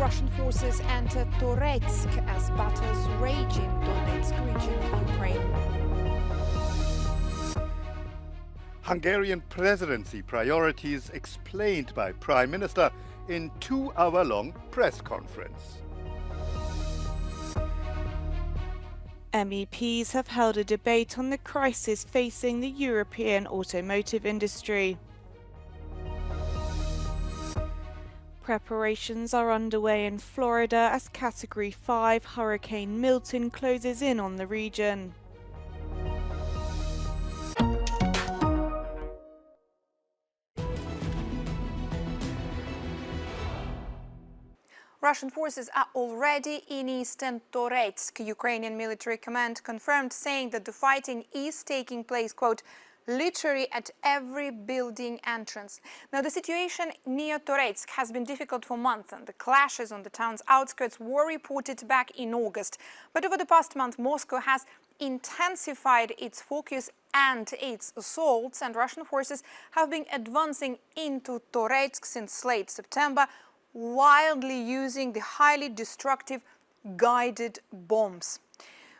Russian forces enter Toretsk as battles rage in Donetsk region of Ukraine. Hungarian presidency priorities explained by Prime Minister in 2-hour-long press conference. MEPs have held a debate on the crisis facing the European automotive industry. Preparations are underway in Florida as Category 5 Hurricane Milton closes in on the region. Russian forces are already in eastern Toretsk. Ukrainian military command confirmed, saying that the fighting is taking place, quote, literally at every building entrance. Now, the situation near Toretsk has been difficult for months, and the clashes on the town's outskirts were reported back in August. But over the past month, Moscow has intensified its focus and its assaults, and Russian forces have been advancing into Toretsk since late September, wildly using the highly destructive guided bombs.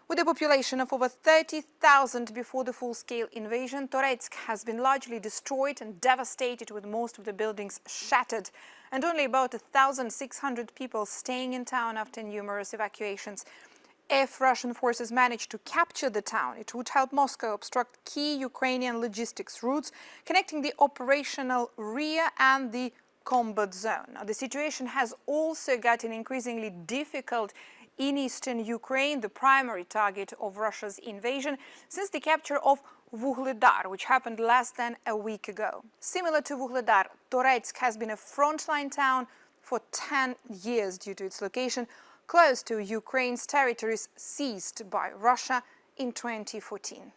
With a population of over 30,000 before the full-scale invasion, Toretsk has been largely destroyed and devastated, with most of the buildings shattered, and only about 1,600 people staying in town after numerous evacuations. If Russian forces manage to capture the town, it would help Moscow obstruct key Ukrainian logistics routes connecting the operational rear and the combat zone. Now, the situation has also gotten increasingly difficult in eastern Ukraine, the primary target of Russia's invasion, since the capture of Vuhledar, which happened less than a week ago. Similar to Vuhledar, Toretsk has been a frontline town for 10 years due to its location close to Ukraine's territories seized by Russia in 2014.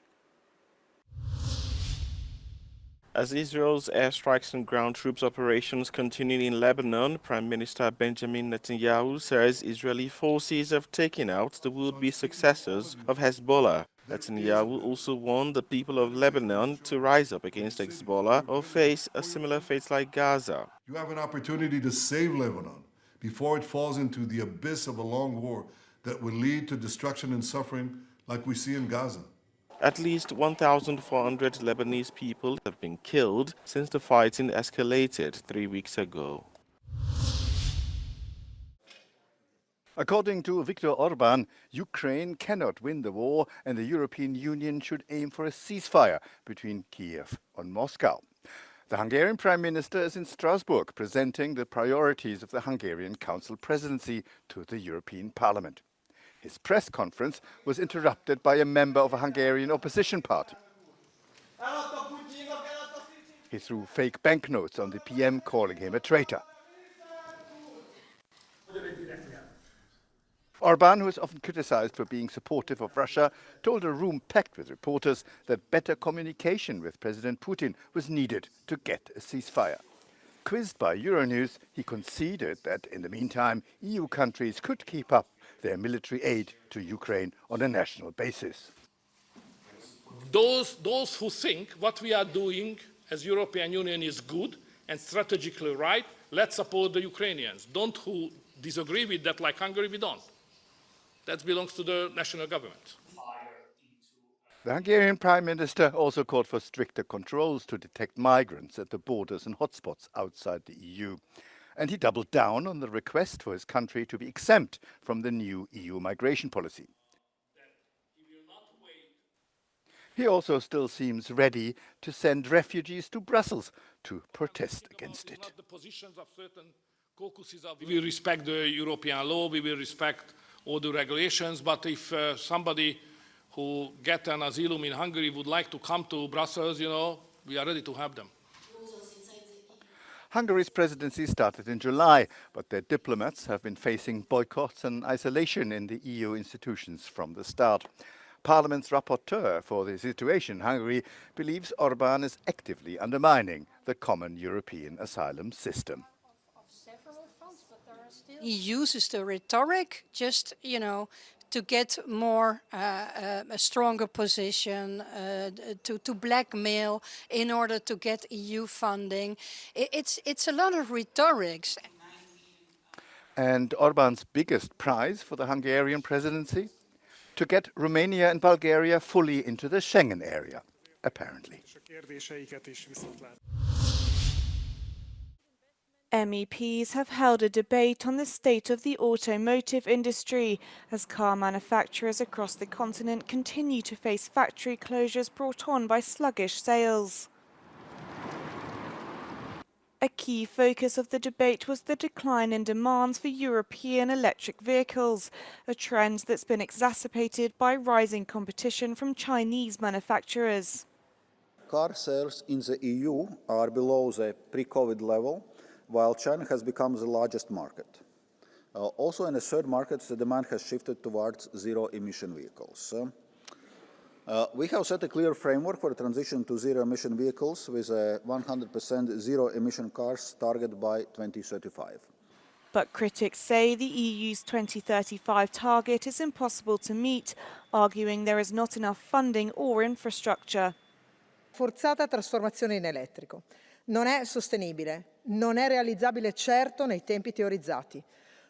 As Israel's airstrikes and ground troops operations continue in Lebanon, Prime Minister Benjamin Netanyahu says Israeli forces have taken out the would-be successors of Hezbollah. Netanyahu also warned the people of Lebanon to rise up against Hezbollah or face a similar fate like Gaza. You have an opportunity to save Lebanon before it falls into the abyss of a long war that will lead to destruction and suffering like we see in Gaza. At least 1,400 Lebanese people have been killed since the fighting escalated 3 weeks ago. According to Viktor Orban, Ukraine cannot win the war, and the European Union should aim for a ceasefire between Kiev and Moscow. The Hungarian Prime Minister is in Strasbourg presenting the priorities of the Hungarian Council presidency to the European Parliament. His press conference was interrupted by a member of a Hungarian opposition party. He threw fake banknotes on the PM, calling him a traitor. Orban, who is often criticized for being supportive of Russia, told a room packed with reporters that better communication with President Putin was needed to get a ceasefire. Quizzed by Euronews, he conceded that in the meantime, EU countries could keep up their military aid to Ukraine on a national basis. Those who think what we are doing as European Union is good and strategically right, let's support the Ukrainians. Don't who disagree with that, like Hungary, we don't. That belongs to the national government. The Hungarian Prime Minister also called for stricter controls to detect migrants at the borders and hotspots outside the EU. And he doubled down on the request for his country to be exempt from the new EU migration policy. He also still seems ready to send refugees to Brussels to protest against it. We will respect the European law, we will respect all the regulations, but if somebody who get an asylum in Hungary would like to come to Brussels, we are ready to have them. Hungary's presidency started in July, but their diplomats have been facing boycotts and isolation in the EU institutions from the start. Parliament's rapporteur for the situation in Hungary believes Orban is actively undermining the common European asylum system. He uses the rhetoric just, to get more, a stronger position, to blackmail in order to get EU funding. It's a lot of rhetorics. And Orban's biggest prize for the Hungarian presidency? To get Romania and Bulgaria fully into the Schengen area, apparently. MEPs have held a debate on the state of the automotive industry as car manufacturers across the continent continue to face factory closures brought on by sluggish sales. A key focus of the debate was the decline in demands for European electric vehicles, a trend that's been exacerbated by rising competition from Chinese manufacturers. Car sales in the EU are below the pre-COVID level, while China has become the largest market. Also in the third market, the demand has shifted towards zero-emission vehicles. We have set a clear framework for a transition to zero-emission vehicles with a 100% zero-emission cars target by 2035. But critics say the EU's 2035 target is impossible to meet, arguing there is not enough funding or infrastructure. Forzata trasformazione in elettrico. Non è sostenibile, non è realizzabile certo nei tempi teorizzati.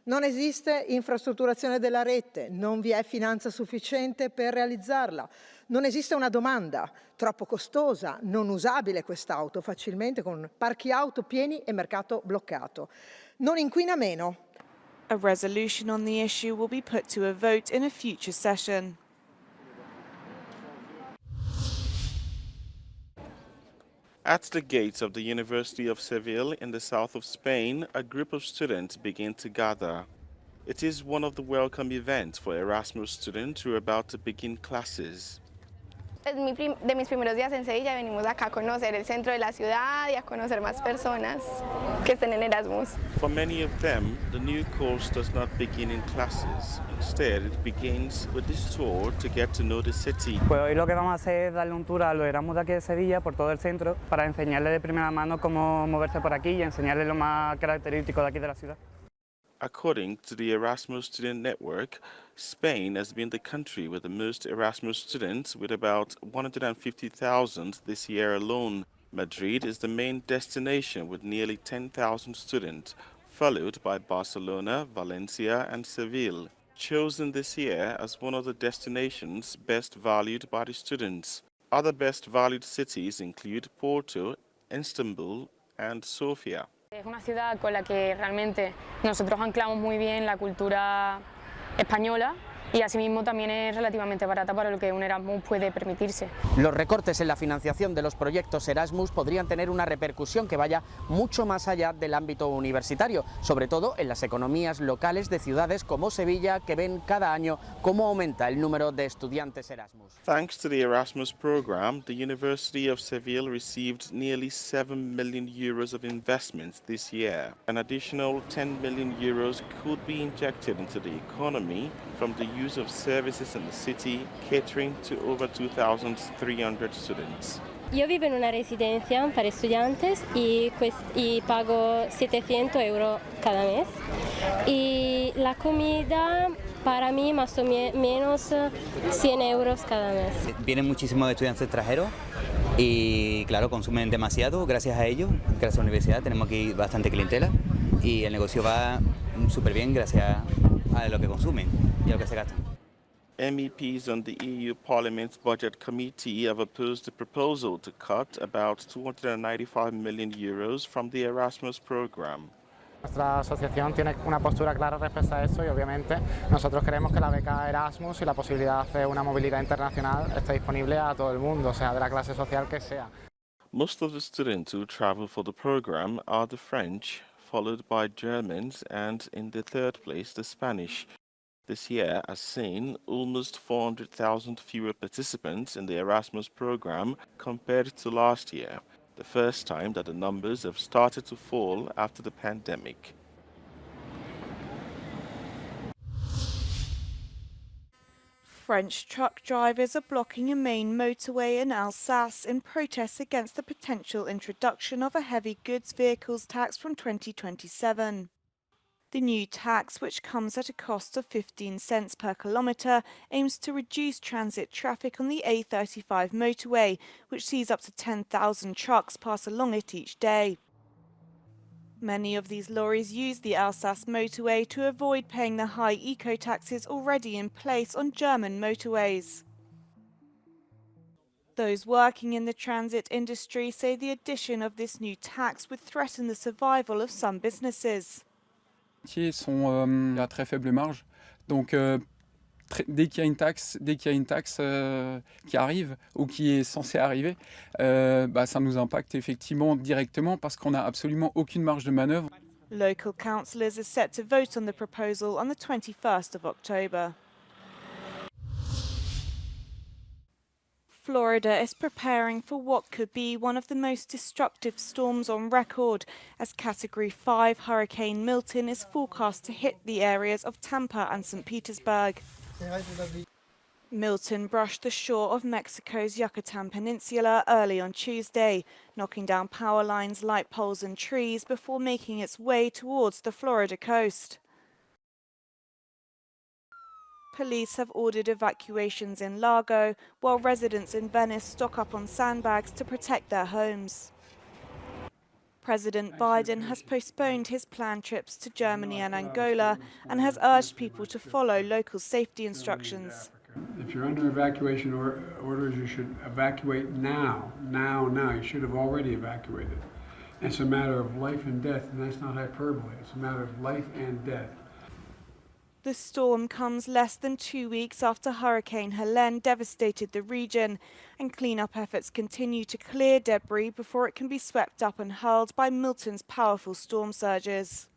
Non esiste infrastrutturazione della rete, non vi è finanza sufficiente per realizzarla. Non esiste una domanda, troppo costosa, non usabile quest'auto facilmente con parchi auto pieni e mercato bloccato. Non inquina meno. A resolution on the issue will be put to a vote in a future session. At the gates of the University of Seville in the south of Spain, a group of students begin to gather. It is one of the welcome events for Erasmus students who are about to begin classes. De mis primeros días en Sevilla venimos acá a conocer el centro de la ciudad y a conocer más personas que estén en Erasmus. For many of them, the new course does not begin in classes. Instead, it begins with this tour to get to know the city. Pues hoy lo que vamos a hacer es darle un tour a los Erasmus de aquí de Sevilla por todo el centro para enseñarles de primera mano cómo moverse por aquí y enseñarles lo más característico de aquí de la ciudad. According to the Erasmus Student Network, Spain has been the country with the most Erasmus students, with about 150,000 this year alone. Madrid is the main destination with nearly 10,000 students, followed by Barcelona, Valencia and Seville, chosen this year as one of the destinations best valued by the students. Other best valued cities include Porto, Istanbul and Sofia. Es una ciudad con la que realmente nosotros anclamos muy bien la cultura española y asimismo también es relativamente barata para lo que un Erasmus puede permitirse. Los recortes en la financiación de los proyectos Erasmus podrían tener una repercusión que vaya mucho más allá del ámbito universitario, sobre todo en las economías locales de ciudades como Sevilla, que ven cada año cómo aumenta el número de estudiantes Erasmus. Thanks to the Erasmus program, the University of Seville received nearly 7 million euros of investments this year. An additional 10 million euros could be injected into the economy from the use of services in the city, catering to over 2,300 students. Io vivo in una residencia para estudiantes y pago 700 euros cada mes. Y la comida para mí más o menos 100 euros cada mes. Vienen muchísimos estudiantes extranjeros y claro, consumen demasiado. Gracias a ellos, gracias a la universidad, tenemos aquí bastante clientela y el negocio va súper bien gracias a lo que consumen y a lo que se gastan. MEPs on the EU Parliament's Budget Committee have opposed the proposal to cut about 295 million euros from the Erasmus program. Nuestra asociación tiene una postura clara respecto a eso y obviamente nosotros queremos que la beca Erasmus y la posibilidad de hacer una movilidad internacional esté disponible a todo el mundo, sea de la clase social que sea. Most of the students who travel for the program are the French, followed by Germans and in the third place the Spanish. This year has seen almost 400,000 fewer participants in the Erasmus program compared to last year, the first time that the numbers have started to fall after the pandemic. French truck drivers are blocking a main motorway in Alsace in protest against the potential introduction of a heavy goods vehicles tax from 2027. The new tax, which comes at a cost of 15 cents per kilometre, aims to reduce transit traffic on the A35 motorway, which sees up to 10,000 trucks pass along it each day. Many of these lorries use the Alsace motorway to avoid paying the high eco-taxes already in place on German motorways. Those working in the transit industry say the addition of this new tax would threaten the survival of some businesses. Sont à très faible marge, donc dès qu'il y a une taxe qui arrive ou qui est censée arriver, ça nous impacte effectivement directement parce qu'on n'a absolument aucune marge de manœuvre. Local councillors are set to vote on the proposal on the 21st of October. Florida is preparing for what could be one of the most destructive storms on record, as Category 5 Hurricane Milton is forecast to hit the areas of Tampa and St. Petersburg. Milton brushed the shore of Mexico's Yucatan Peninsula early on Tuesday, knocking down power lines, light poles and trees before making its way towards the Florida coast. Police have ordered evacuations in Largo, while residents in Venice stock up on sandbags to protect their homes. President Biden has postponed his planned trips to Germany and Angola and has urged people to follow local safety instructions. If you're under evacuation orders, you should evacuate now. You should have already evacuated. It's a matter of life and death, and that's not hyperbole. It's a matter of life and death. The storm comes less than 2 weeks after Hurricane Helene devastated the region, and cleanup efforts continue to clear debris before it can be swept up and hurled by Milton's powerful storm surges.